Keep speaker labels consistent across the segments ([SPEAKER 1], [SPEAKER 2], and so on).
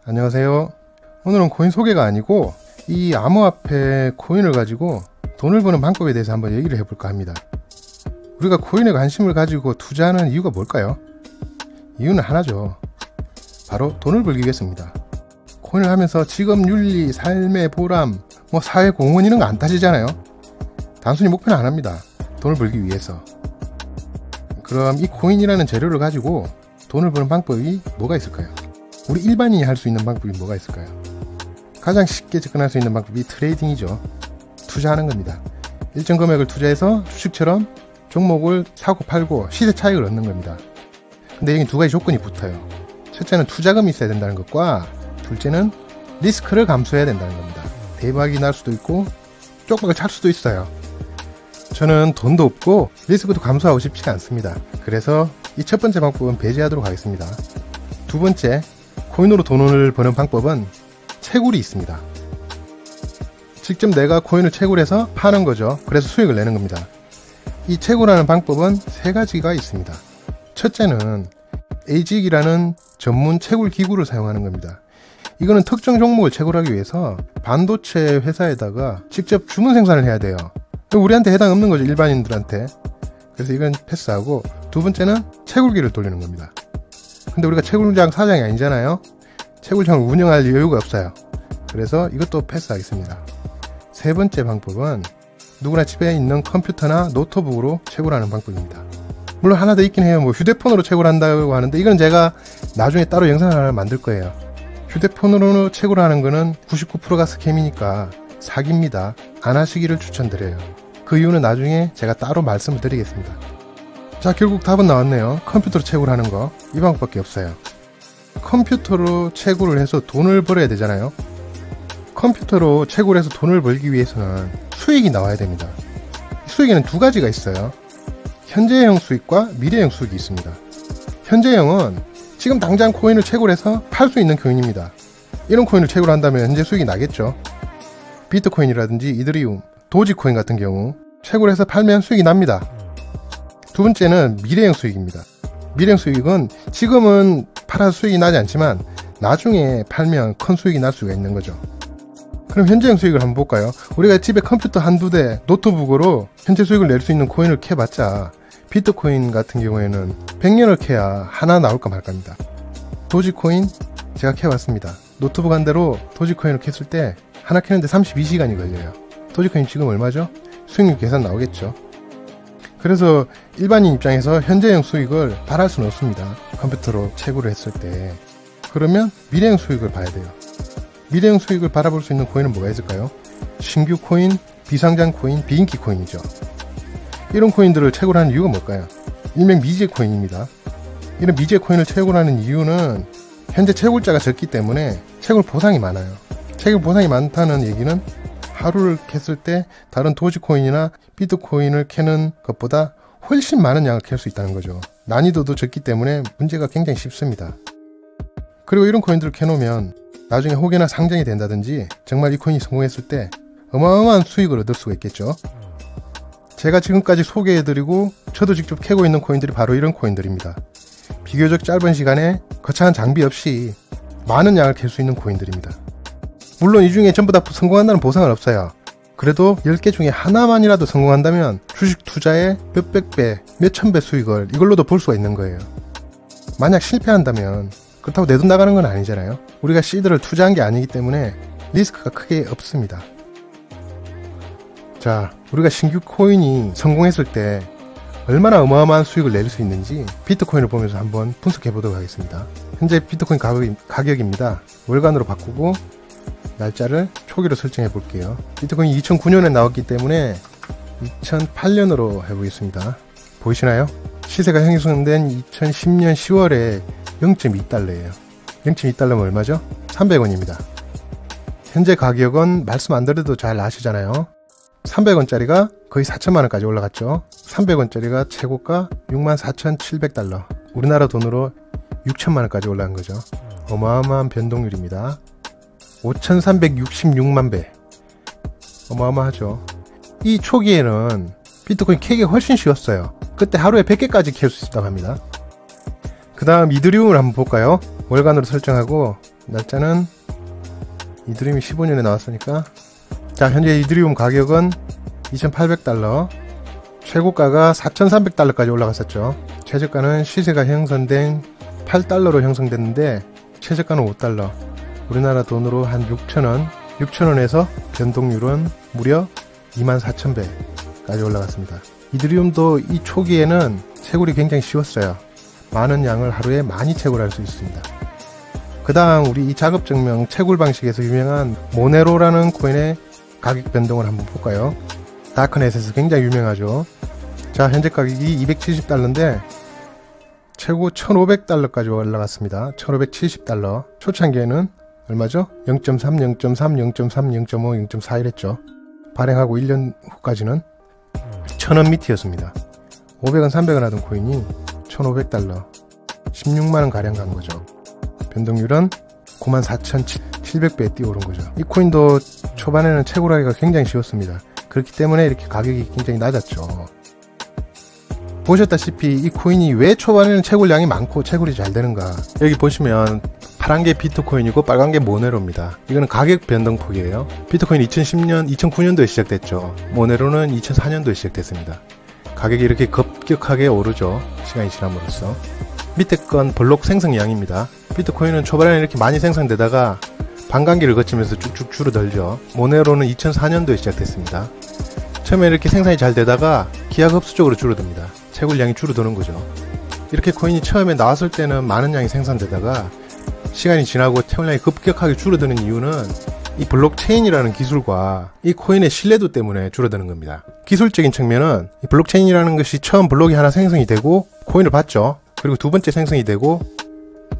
[SPEAKER 1] 안녕하세요. 오늘은 코인 소개가 아니고 이 암호화폐 코인을 가지고 돈을 버는 방법에 대해서 한번 얘기를 해볼까 합니다. 우리가 코인에 관심을 가지고 투자하는 이유가 뭘까요? 이유는 하나죠. 바로 돈을 벌기 위해서입니다. 코인을 하면서 직업 윤리, 삶의 보람, 사회 공헌 이런 거 안 따지잖아요. 단순히 목표는 안 합니다. 돈을 벌기 위해서. 그럼 이 코인이라는 재료를 가지고 돈을 버는 방법이 뭐가 있을까요? 우리 일반인이 할 수 있는 방법이 뭐가 있을까요? 가장 쉽게 접근할 수 있는 방법이 트레이딩이죠. 투자하는 겁니다. 일정 금액을 투자해서 주식처럼 종목을 사고 팔고 시세 차익을 얻는 겁니다. 근데 여기 두 가지 조건이 붙어요. 첫째는 투자금이 있어야 된다는 것과 둘째는 리스크를 감수해야 된다는 겁니다. 대박이 날 수도 있고 쪽박을 찰 수도 있어요. 저는 돈도 없고 리스크도 감수하고 싶지가 않습니다. 그래서 이 첫 번째 방법은 배제하도록 하겠습니다. 두 번째, 코인으로 돈을 버는 방법은 채굴이 있습니다. 직접 내가 코인을 채굴해서 파는 거죠. 그래서 수익을 내는 겁니다. 이 채굴하는 방법은 세 가지가 있습니다. 첫째는 ASIC이라는 전문 채굴 기구를 사용하는 겁니다. 이거는 특정 종목을 채굴하기 위해서 반도체 회사에다가 직접 주문 생산을 해야 돼요. 우리한테 해당 없는 거죠, 일반인들한테. 그래서 이건 패스하고, 두 번째는 채굴기를 돌리는 겁니다. 근데 우리가 채굴장 사장이 아니잖아요. 채굴장을 운영할 여유가 없어요. 그래서 이것도 패스하겠습니다. 세 번째 방법은 누구나 집에 있는 컴퓨터나 노트북으로 채굴하는 방법입니다. 물론 하나 더 있긴 해요. 휴대폰으로 채굴한다고 하는데 이건 제가 나중에 따로 영상을 하나 만들 거예요. 휴대폰으로 채굴하는 거는 99%가 스캠이니까 사기입니다. 안 하시기를 추천드려요. 그 이유는 나중에 제가 따로 말씀을 드리겠습니다. 자, 결국 답은 나왔네요. 컴퓨터로 채굴하는 거. 이 방법밖에 없어요. 컴퓨터로 채굴을 해서 돈을 벌어야 되잖아요. 컴퓨터로 채굴해서 돈을 벌기 위해서는 수익이 나와야 됩니다. 수익에는 두 가지가 있어요. 현재형 수익과 미래형 수익이 있습니다. 현재형은 지금 당장 코인을 채굴해서 팔 수 있는 코인입니다. 이런 코인을 채굴한다면 현재 수익이 나겠죠. 비트코인이라든지 이더리움, 도지코인 같은 경우 채굴해서 팔면 수익이 납니다. 두 번째는 미래형 수익입니다. 미래형 수익은 지금은 팔아서 수익이 나지 않지만 나중에 팔면 큰 수익이 날 수가 있는 거죠. 그럼 현재형 수익을 한번 볼까요? 우리가 집에 컴퓨터 한두 대, 노트북으로 현재 수익을 낼 수 있는 코인을 캐봤자 비트코인 같은 경우에는 100년을 캐야 하나 나올까 말까입니다. 도지코인 제가 캐봤습니다. 노트북 한 대로 도지코인을 캤을 때 하나 캐는데 32시간이 걸려요. 도지코인 지금 얼마죠? 수익률 계산 나오겠죠. 그래서 일반인 입장에서 현재형 수익을 바랄 수는 없습니다. 컴퓨터로 채굴을 했을 때. 그러면 미래형 수익을 봐야 돼요. 미래형 수익을 바라볼 수 있는 코인은 뭐가 있을까요? 신규 코인, 비상장 코인, 비인기 코인이죠. 이런 코인들을 채굴하는 이유가 뭘까요? 일명 미제 코인입니다. 이런 미제 코인을 채굴하는 이유는 현재 채굴자가 적기 때문에 채굴 보상이 많아요. 채굴 보상이 많다는 얘기는 하루를 캤을 때 다른 도지코인이나 비트코인을 캐는 것보다 훨씬 많은 양을 캘 수 있다는 거죠. 난이도도 적기 때문에 문제가 굉장히 쉽습니다. 그리고 이런 코인들을 캐놓으면 나중에 혹여나 상장이 된다든지 정말 이 코인이 성공했을 때 어마어마한 수익을 얻을 수가 있겠죠. 제가 지금까지 소개해드리고 저도 직접 캐고 있는 코인들이 바로 이런 코인들입니다. 비교적 짧은 시간에 거창한 장비 없이 많은 양을 캘 수 있는 코인들입니다. 물론 이 중에 전부 다 성공한다는 보상은 없어요. 그래도 10개 중에 하나만이라도 성공한다면 주식 투자에 몇백 배, 몇천 배 수익을 이걸로도 볼 수가 있는 거예요. 만약 실패한다면 그렇다고 내 돈 나가는 건 아니잖아요. 우리가 시드를 투자한 게 아니기 때문에 리스크가 크게 없습니다. 자, 우리가 신규 코인이 성공했을 때 얼마나 어마어마한 수익을 낼 수 있는지 비트코인을 보면서 한번 분석해 보도록 하겠습니다. 현재 비트코인 가격입니다. 월간으로 바꾸고 날짜를 초기로 설정해 볼게요. 비트코인이 2009년에 나왔기 때문에 2008년으로 해보겠습니다. 보이시나요? 시세가 형성된 2010년 10월에 0.2달러예요. 0.2달러면 얼마죠? 300원입니다. 현재 가격은 말씀 안 드려도 잘 아시잖아요. 300원짜리가 거의 4천만원까지 올라갔죠. 300원짜리가 최고가 64,700달러. 우리나라 돈으로 6천만원까지 올라간 거죠. 어마어마한 변동률입니다. 5,366만 배. 어마어마하죠. 이 초기에는 비트코인 캐기가 훨씬 쉬웠어요. 그때 하루에 100개까지 캘 수 있다고 합니다. 그 다음 이더리움을 한번 볼까요? 월간으로 설정하고 날짜는 이더리움이 15년에 나왔으니까. 자, 현재 이더리움 가격은 2,800달러, 최고가가 4,300달러까지 올라갔었죠. 최저가는 시세가 형성된 8달러로 형성됐는데 최저가는 5달러, 우리나라 돈으로 한 6,000원, 6,000원에서 변동률은 무려 24,000배까지 올라갔습니다. 이더리움도 이 초기에는 채굴이 굉장히 쉬웠어요. 많은 양을 하루에 많이 채굴할 수 있습니다. 그 다음 우리 이 작업증명 채굴 방식에서 유명한 모네로라는 코인의 가격 변동을 한번 볼까요? 다크넷에서 굉장히 유명하죠. 자, 현재 가격이 270달러인데 최고 1,500달러까지 올라갔습니다. 1,570달러. 초창기에는 얼마죠? 0.3, 0.3, 0.3, 0.5, 0.4 이랬죠. 발행하고 1년 후까지는 1,000원 밑이었습니다. 500원, 300원 하던 코인이 1,500달러, 16만원 가량 간 거죠. 변동률은 94,700배에 뛰어오른 거죠. 이 코인도 초반에는 채굴하기가 굉장히 쉬웠습니다. 그렇기 때문에 이렇게 가격이 굉장히 낮았죠. 보셨다시피 이 코인이 왜 초반에는 채굴량이 많고 채굴이 잘 되는가. 여기 보시면 파란 게 비트코인이고 빨간 게 모네로입니다. 이거는 가격 변동폭이에요. 비트코인 2009년도에 시작됐죠. 모네로는 2004년도에 시작됐습니다. 가격이 이렇게 급격하게 오르죠. 시간이 지남으로써. 밑에 건 블록 생성량입니다. 비트코인은 초반에는 이렇게 많이 생성되다가 반감기를 거치면서 쭉쭉 줄어들죠. 모네로는 2004년도에 시작됐습니다. 처음에 이렇게 생산이 잘 되다가 기하급수적으로 줄어듭니다. 채굴량이 줄어드는 거죠. 이렇게 코인이 처음에 나왔을 때는 많은 양이 생산되다가 시간이 지나고 채굴량이 급격하게 줄어드는 이유는 이 블록체인이라는 기술과 이 코인의 신뢰도 때문에 줄어드는 겁니다. 기술적인 측면은 이 블록체인이라는 것이 처음 블록이 하나 생성이 되고 코인을 받죠. 그리고 두 번째 생성이 되고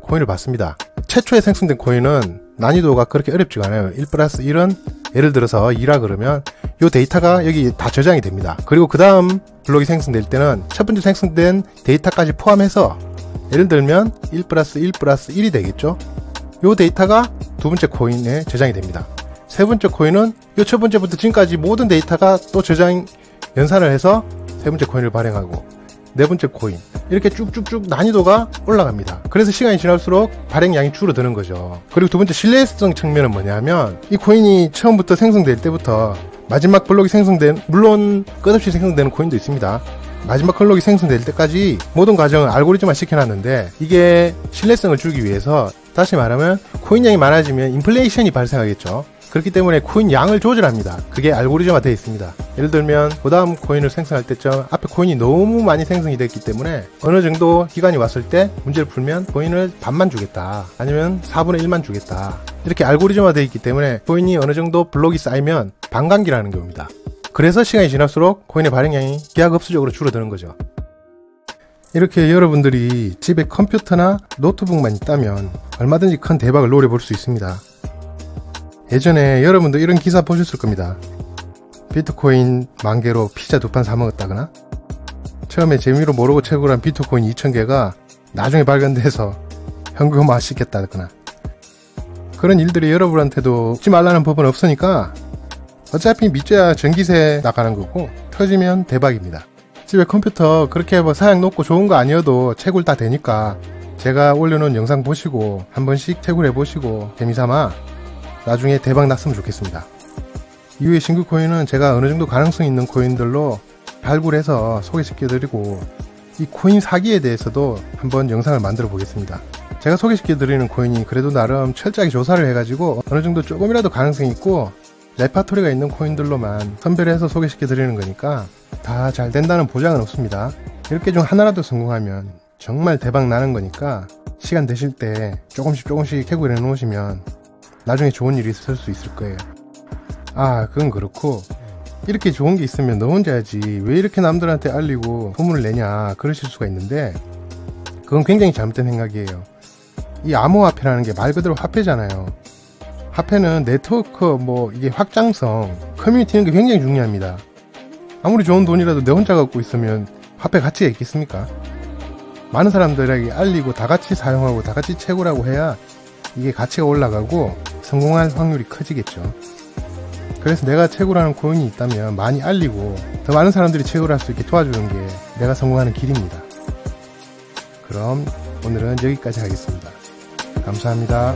[SPEAKER 1] 코인을 받습니다. 최초에 생성된 코인은 난이도가 그렇게 어렵지가 않아요. 1+1은 예를 들어서 2라 그러면 이 데이터가 여기 다 저장이 됩니다. 그리고 그 다음 블록이 생성될 때는 첫 번째 생성된 데이터까지 포함해서 예를 들면 1+1+1이 되겠죠. 이 데이터가 두 번째 코인에 저장이 됩니다. 세 번째 코인은 이 첫 번째부터 지금까지 모든 데이터가 또 저장 연산을 해서 세 번째 코인을 발행하고 네 번째 코인, 이렇게 쭉쭉쭉 난이도가 올라갑니다. 그래서 시간이 지날수록 발행량이 줄어드는 거죠. 그리고 두 번째 신뢰성 측면은 뭐냐면 이 코인이 처음부터 생성될 때부터 마지막 블록이 생성된, 물론 끝없이 생성되는 코인도 있습니다. 마지막 블록이 생성될 때까지 모든 과정을 알고리즘화 시켜놨는데 이게 신뢰성을 주기 위해서, 다시 말하면 코인량이 많아지면 인플레이션이 발생하겠죠. 그렇기 때문에 코인 양을 조절합니다. 그게 알고리즘화 되어 있습니다. 예를 들면 그 다음 코인을 생성할 때쯤 앞에 코인이 너무 많이 생성이 됐기 때문에 어느 정도 기간이 왔을 때 문제를 풀면 코인을 반만 주겠다, 아니면 4분의 1만 주겠다, 이렇게 알고리즘화 되어 있기 때문에 코인이 어느 정도 블록이 쌓이면 반감기라는 게 옵니다. 그래서 시간이 지날수록 코인의 발행량이 기하급수적으로 줄어드는 거죠. 이렇게 여러분들이 집에 컴퓨터나 노트북만 있다면 얼마든지 큰 대박을 노려볼 수 있습니다. 예전에 여러분도 이런 기사 보셨을 겁니다. 비트코인 10,000개로 피자 2판 사 먹었다거나, 처음에 재미로 모르고 채굴한 비트코인 2,000개가 나중에 발견돼서 현금화 시켰다거나, 그런 일들이 여러분한테도 잊지 말라는 법은 없으니까 어차피 믿져야 전기세 나가는 거고 터지면 대박입니다. 집에 컴퓨터 그렇게 뭐 사양 높고 좋은 거 아니어도 채굴 다 되니까 제가 올려놓은 영상 보시고 한 번씩 채굴해 보시고 재미삼아 나중에 대박 났으면 좋겠습니다. 이후에 신규 코인은 제가 어느 정도 가능성 있는 코인들로 발굴해서 소개시켜 드리고, 이 코인 사기에 대해서도 한번 영상을 만들어 보겠습니다. 제가 소개시켜 드리는 코인이 그래도 나름 철저하게 조사를 해가지고 어느 정도 조금이라도 가능성이 있고 레파토리가 있는 코인들로만 선별해서 소개시켜 드리는 거니까 다 잘 된다는 보장은 없습니다. 이렇게 중 하나라도 성공하면 정말 대박 나는 거니까 시간 되실 때 조금씩 캐굴해 놓으시면 나중에 좋은 일이 있을 수 있을 거예요. 아, 그건 그렇고 이렇게 좋은 게 있으면 너 혼자 하지 왜 이렇게 남들한테 알리고 소문을 내냐 그러실 수가 있는데, 그건 굉장히 잘못된 생각이에요. 이 암호화폐라는 게 말 그대로 화폐잖아요. 화폐는 네트워크 이게 확장성, 커뮤니티 이런 게 굉장히 중요합니다. 아무리 좋은 돈이라도 내 혼자 갖고 있으면 화폐 가치가 있겠습니까? 많은 사람들에게 알리고 다 같이 사용하고 다 같이 채굴하고 해야 이게 가치가 올라가고 성공할 확률이 커지겠죠. 그래서 내가 채굴하는 코인이 있다면 많이 알리고 더 많은 사람들이 채굴할 수 있게 도와주는 게 내가 성공하는 길입니다. 그럼 오늘은 여기까지 하겠습니다. 감사합니다.